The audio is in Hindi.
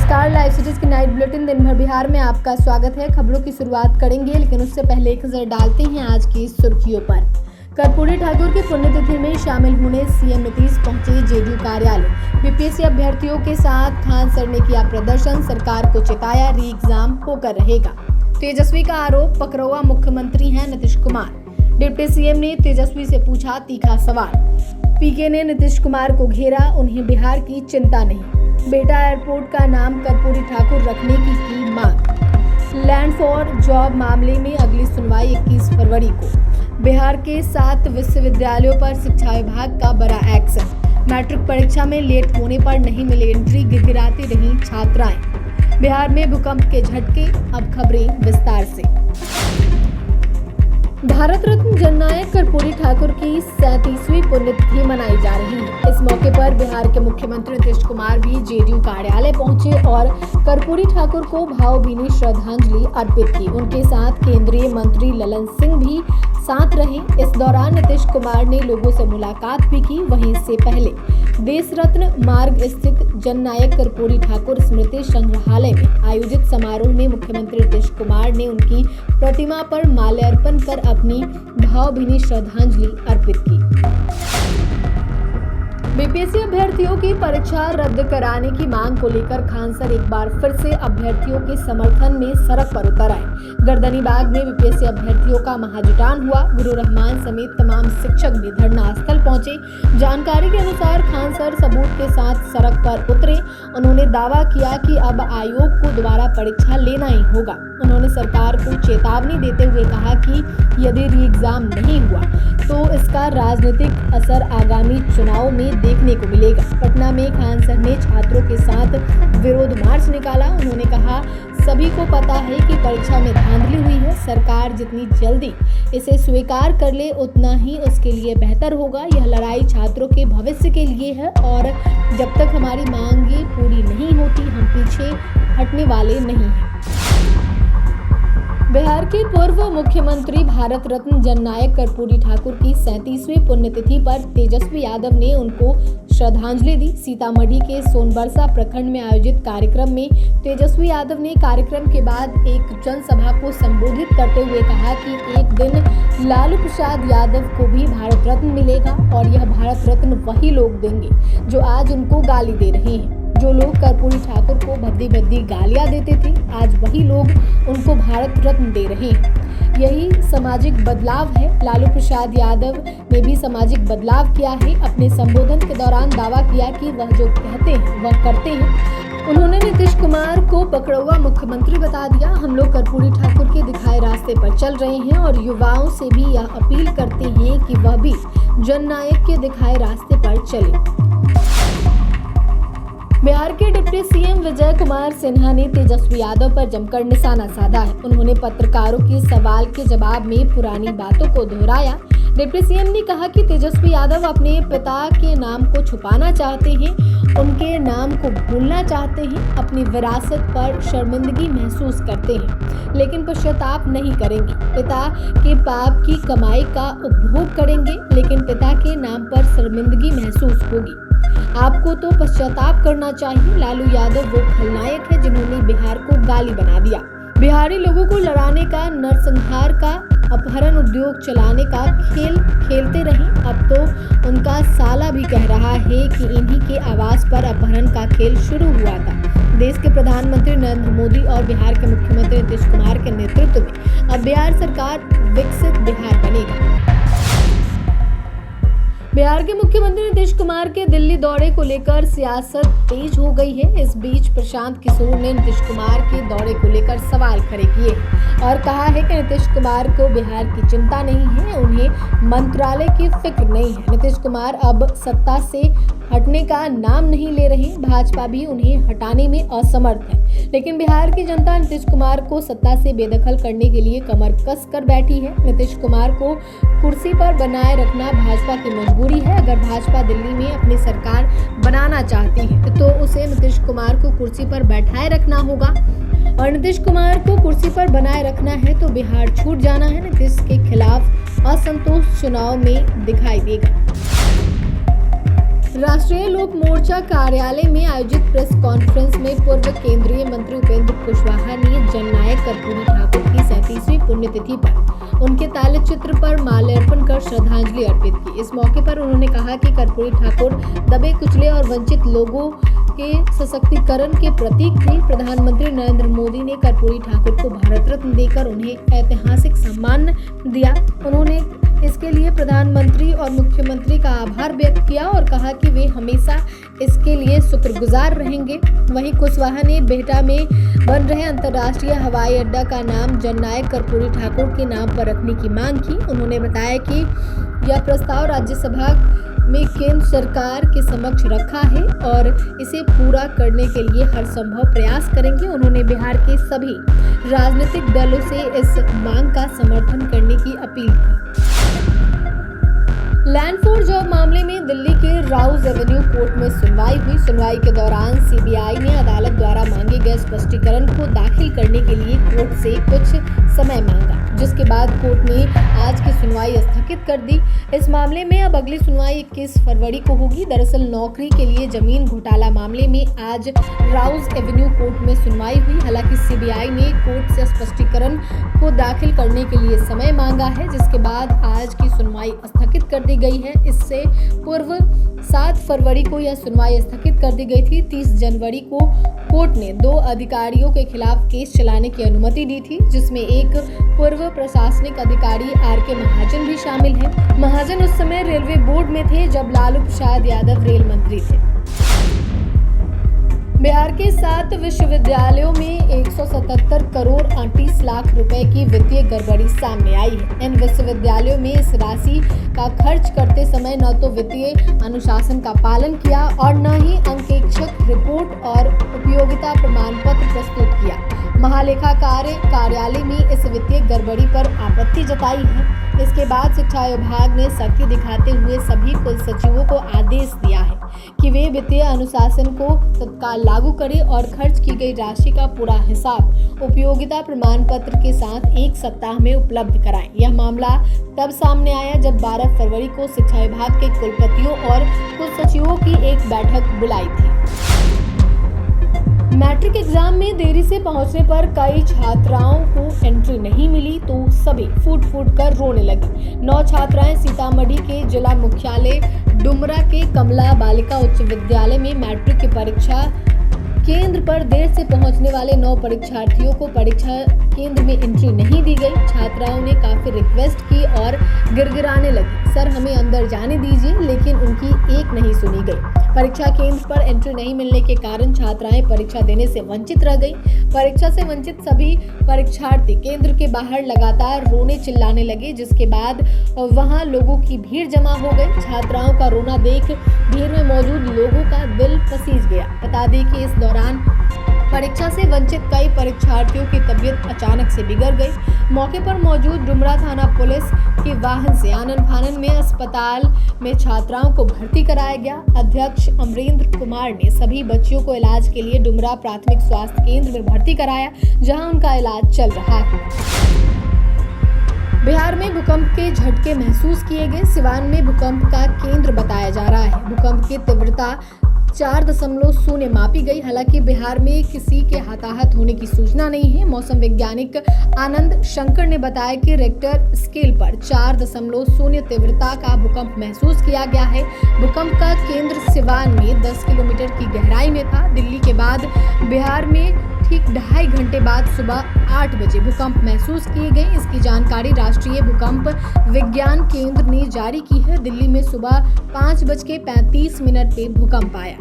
नमस्कार, लाइव सिटीज की नाइट बुलेटिन दिन भर बिहार में आपका स्वागत है। खबरों की शुरुआत करेंगे, लेकिन उससे पहले एक नजर डालते हैं आज की सुर्खियों पर। कर्पूरी ठाकुर की पुण्यतिथि में शामिल होने सीएम नीतीश पहुंचे जेडीयू कार्यालय। बीपीएससी अभ्यर्थियों के साथ खान सर ने किया प्रदर्शन, सरकार को चेताया री एग्जाम होकर रहेगा। तेजस्वी का आरोप, पकड़ौआ मुख्यमंत्री हैं नीतीश कुमार। डिप्टी सीएम ने तेजस्वी से पूछा तीखा सवाल। पीके ने नीतीश कुमार को घेरा, उन्हें बिहार की चिंता नहीं। बेटा एयरपोर्ट का नाम कर्पूरी ठाकुर रखने की मांग। लैंड फॉर जॉब मामले में अगली सुनवाई 21 फरवरी को। बिहार के 7 विश्वविद्यालयों पर शिक्षा विभाग का बड़ा एक्शन। मैट्रिक परीक्षा में लेट होने पर नहीं मिले एंट्री, गिड़गिड़ाती रहीं छात्राएं। बिहार में भूकंप के झटके, अब खबरें विस्तार से। भारत रत्न जननायक कर्पूरी ठाकुर की 37वीं पुण्यतिथि मनाई जा रही है। इस मौके पर बिहार के मुख्यमंत्री नीतीश कुमार भी जेडीयू कार्यालय पहुंचे और कर्पूरी ठाकुर को भावभीनी श्रद्धांजलि अर्पित की। उनके साथ केंद्रीय मंत्री ललन सिंह भी साथ रहे। इस दौरान नीतीश कुमार ने लोगों से मुलाकात भी की। वहीं इससे पहले देश रत्न मार्ग स्थित जननायक कर्पूरी ठाकुर स्मृति संग्रहालय में आयोजित समारोह में मुख्यमंत्री नीतीश कुमार ने उनकी प्रतिमा पर माल्यार्पण कर अपनी भावभीनी श्रद्धांजलि अर्पित की। बीपीएससी अभ्यर्थियों की परीक्षा रद्द कराने की मांग को लेकर खान सर एक बार फिर से अभ्यर्थियों के समर्थन में सड़क पर उतर आए। गर्दनीबाग में बीपीएससी अभ्यर्थियों का महाजुटान हुआ। गुरु रहमान समेत तमाम शिक्षक भी धरना स्थल पहुंचे। जानकारी के अनुसार खान सर सबूत के साथ सड़क पर उतरे। उन्होंने दावा किया कि अब आयोग को दोबारा परीक्षा लेना ही होगा। उन्होंने सरकार को चेतावनी देते हुए कहा कि यदि री एग्जाम नहीं हुआ तो इसका राजनीतिक असर आगामी चुनाव में देखने को मिलेगा। पटना में खान सर ने छात्रों के साथ विरोध मार्च निकाला। उन्होंने कहा, सभी को पता है कि परीक्षा में धांधली हुई है। सरकार जितनी जल्दी इसे स्वीकार कर ले उतना ही उसके लिए बेहतर होगा। यह लड़ाई छात्रों के भविष्य के लिए है और जब तक हमारी मांगें पूरी नहीं होती हम पीछे हटने वाले नहीं हैं। बिहार के पूर्व मुख्यमंत्री भारत रत्न जननायक कर्पूरी ठाकुर की 37वीं पुण्यतिथि पर तेजस्वी यादव ने उनको श्रद्धांजलि दी। सीतामढ़ी के सोनबरसा प्रखंड में आयोजित कार्यक्रम में तेजस्वी यादव ने कार्यक्रम के बाद एक जनसभा को संबोधित करते हुए कहा कि एक दिन लालू प्रसाद यादव को भी भारत रत्न मिलेगा और यह भारत रत्न वही लोग देंगे जो आज उनको गाली दे रहे हैं। जो लोग कर्पूरी ठाकुर को भद्दी गालियां देते थे, आज वही लोग उनको भारत रत्न दे रहे हैं। यही सामाजिक बदलाव है। लालू प्रसाद यादव ने भी सामाजिक बदलाव किया है। अपने संबोधन के दौरान दावा किया कि वह जो कहते हैं वह करते हैं। उन्होंने नीतीश कुमार को पकड़ौआ मुख्यमंत्री बता दिया। हम लोग कर्पूरी ठाकुर के दिखाए रास्ते पर चल रहे हैं और युवाओं से भी यह अपील करते हैं कि वह भी जननायक के दिखाए रास्ते पर चले। बिहार के डिप्टी सीएम विजय कुमार सिन्हा ने तेजस्वी यादव पर जमकर निशाना साधा है। उन्होंने पत्रकारों के सवाल के जवाब में पुरानी बातों को दोहराया। डिप्टी सीएम ने कहा कि तेजस्वी यादव अपने पिता के नाम को छुपाना चाहते हैं, उनके नाम को भूलना चाहते हैं, अपनी विरासत पर शर्मिंदगी महसूस करते हैं, लेकिन पश्चाताप नहीं करेंगे। पिता के पाप की कमाई का उपभोग करेंगे, लेकिन पिता के नाम पर शर्मिंदगी महसूस होगी। आपको तो पश्चाताप करना चाहिए। लालू यादव वो खलनायक है जिन्होंने बिहार को गाली बना दिया। बिहारी लोगों को लड़ाने का, नरसंहार का, अपहरण उद्योग चलाने का खेल खेलते रहे। अब तो उनका साला भी कह रहा है कि इन्हीं के आवास पर अपहरण का खेल शुरू हुआ था। देश के प्रधानमंत्री नरेंद्र मोदी और बिहार के मुख्यमंत्री नीतीश कुमार के नेतृत्व में अब बिहार सरकार विकसित बिहार बनेगा। बिहार के मुख्यमंत्री नीतीश कुमार के दिल्ली दौरे को लेकर सियासत तेज हो गई है। इस बीच प्रशांत किशोर ने नीतीश कुमार के दौरे को लेकर सवाल खड़े किए और कहा है कि नीतीश कुमार को बिहार की चिंता नहीं है, उन्हें मंत्रालय की फिक्र नहीं है। नीतीश कुमार अब सत्ता से हटने का नाम नहीं ले रहे। भाजपा भी उन्हें हटाने में असमर्थ है, लेकिन बिहार की जनता नीतीश कुमार को सत्ता से बेदखल करने के लिए कमर कस कर बैठी है। नीतीश कुमार को कुर्सी पर बनाए रखना भाजपा की मजबूरी है। अगर भाजपा दिल्ली में अपनी सरकार बनाना चाहती है तो उसे नीतीश कुमार को कुर्सी पर बैठाए रखना होगा और नीतीश कुमार को कुर्सी पर बनाए रखना है तो बिहार छूट जाना है। नीतीश के खिलाफ असंतोष चुनाव में दिखाई देगा। राष्ट्रीय लोक मोर्चा कार्यालय में आयोजित प्रेस कॉन्फ्रेंस में पूर्व केंद्रीय मंत्री उपेंद्र कुशवाहा ने जननायक कर्पूरी ठाकुर की 37वीं पुण्यतिथि पर उनके ताले चित्र पर माल्यार्पण कर श्रद्धांजलि अर्पित की। इस मौके पर उन्होंने कहा कि कर्पूरी ठाकुर दबे कुचले और वंचित लोगों के सशक्तिकरण के प्रतीक थे। प्रधानमंत्री नरेंद्र मोदी ने कर्पूरी ठाकुर को भारत रत्न देकर उन्हें ऐतिहासिक सम्मान दिया। उन्होंने इसके लिए प्रधानमंत्री और मुख्यमंत्री का आभार व्यक्त किया और कहा कि वे हमेशा इसके लिए शुक्रगुजार रहेंगे। वहीं कुशवाहा ने बिहटा में बन रहे अंतर्राष्ट्रीय हवाई अड्डा का नाम जननायक कर्पूरी ठाकुर के नाम पर रखने की मांग की। उन्होंने बताया कि यह प्रस्ताव राज्यसभा में केंद्र सरकार के समक्ष रखा है और इसे पूरा करने के लिए हर संभव प्रयास करेंगे। उन्होंने बिहार के सभी राजनीतिक दलों से इस मांग का समर्थन करने की अपील की। लैंड फॉर जॉब मामले में दिल्ली के राउज एवेन्यू कोर्ट में सुनवाई हुई। सुनवाई के दौरान सीबीआई ने अदालत द्वारा मांगे गए स्पष्टीकरण को दाखिल करने के लिए कोर्ट से कुछ समय मांगा, जिसके बाद कोर्ट ने आज की सुनवाई स्थगित कर दी। इस मामले में अब अगली सुनवाई 21 फरवरी को होगी। दरअसल नौकरी के लिए जमीन घोटाला मामले में आज राउज एवेन्यू कोर्ट में सुनवाई हुई। हालांकि सीबीआई ने कोर्ट से स्पष्टीकरण को दाखिल करने के लिए समय मांगा है, जिसके बाद आज की सुनवाई स्थगित कर दी गई है। इससे पूर्व 7 फरवरी को यह सुनवाई स्थगित कर दी गई थी। 30 जनवरी को कोर्ट ने 2 अधिकारियों के खिलाफ केस चलाने की अनुमति दी थी, जिसमें एक पूर्व प्रशासनिक अधिकारी आर.के. महाजन भी शामिल है। महाजन उस समय रेलवे बोर्ड में थे जब लालू प्रसाद यादव रेल मंत्री थे। बिहार के 7 विश्वविद्यालयों में 177 करोड़ 38 लाख रुपए की वित्तीय गड़बड़ी सामने आई है। इन विश्वविद्यालयों में इस राशि का खर्च करते समय न तो वित्तीय अनुशासन का पालन किया और न ही अंकेक्षक रिपोर्ट और उपयोगिता प्रमाण पत्र प्रस्तुत किया। महालेखाकार कार्यालय में इस वित्तीय गड़बड़ी पर आपत्ति जताई है। इसके बाद शिक्षा विभाग ने सख्ती दिखाते हुए सभी कुलसचिवों को आदेश दिया है कि वे वित्तीय अनुशासन को तत्काल लागू करें और खर्च की गई राशि का पूरा हिसाब उपयोगिता प्रमाण पत्र के साथ 1 सप्ताह में उपलब्ध कराएं। यह मामला तब सामने आया जब 12 फरवरी को शिक्षा विभाग के कुलपतियों और कुलसचिवों की एक बैठक बुलाई थी। मैट्रिक एग्जाम में देरी से पहुंचने पर कई छात्राओं को एंट्री नहीं मिली तो सभी फूट कर रोने लगी। 9 छात्राएं सीतामढ़ी के जिला मुख्यालय डुमरा के कमला बालिका उच्च विद्यालय में मैट्रिक की परीक्षा केंद्र पर देर से पहुंचने वाले 9 परीक्षार्थियों को परीक्षा केंद्र में एंट्री नहीं दी गई। छात्राओं ने काफी रिक्वेस्ट की और गिड़गिड़ाने लगी, सर हमें अंदर जाने दीजिए, लेकिन उनकी एक नहीं सुनी गई। परीक्षा केंद्र पर एंट्री नहीं मिलने के कारण छात्राएं परीक्षा देने से वंचित रह गई। परीक्षा से वंचित सभी परीक्षार्थी केंद्र के बाहर लगातार रोने चिल्लाने लगे, जिसके बाद वहां लोगों की भीड़ जमा हो गई। छात्राओं का रोना देख भीड़ में मौजूद लोगों का दिल पसीज गया। बता दें कि इस दौरान परीक्षा से वंचित कई परीक्षार्थियों की तबीयत अचानक से बिगड़ गई। मौके पर मौजूद डुमरा थाना पुलिस के वाहन से आनन फानन में अस्पताल में छात्राओं को भर्ती कराया गया। अध्यक्ष अमरेंद्र कुमार ने सभी बच्चियों को इलाज के लिए डुमरा प्राथमिक स्वास्थ्य केंद्र में भर्ती कराया, जहां उनका इलाज चल रहा है। बिहार में भूकंप के झटके महसूस किए गए। सिवान में भूकंप का केंद्र बताया जा रहा है। भूकंप की तीव्रता 4.0 मापी गई। हालांकि बिहार में किसी के हताहत होने की सूचना नहीं है। मौसम वैज्ञानिक आनंद शंकर ने बताया कि रेक्टर स्केल पर 4.0 तीव्रता का भूकंप महसूस किया गया है। भूकंप का केंद्र सिवान में 10 किलोमीटर की गहराई में था। दिल्ली के बाद बिहार में ठीक 2.5 घंटे बाद सुबह 8 बजे भूकंप महसूस किए गए। इसकी जानकारी राष्ट्रीय भूकंप विज्ञान केंद्र ने जारी की है। दिल्ली में सुबह 5:35 पे भूकंप आया।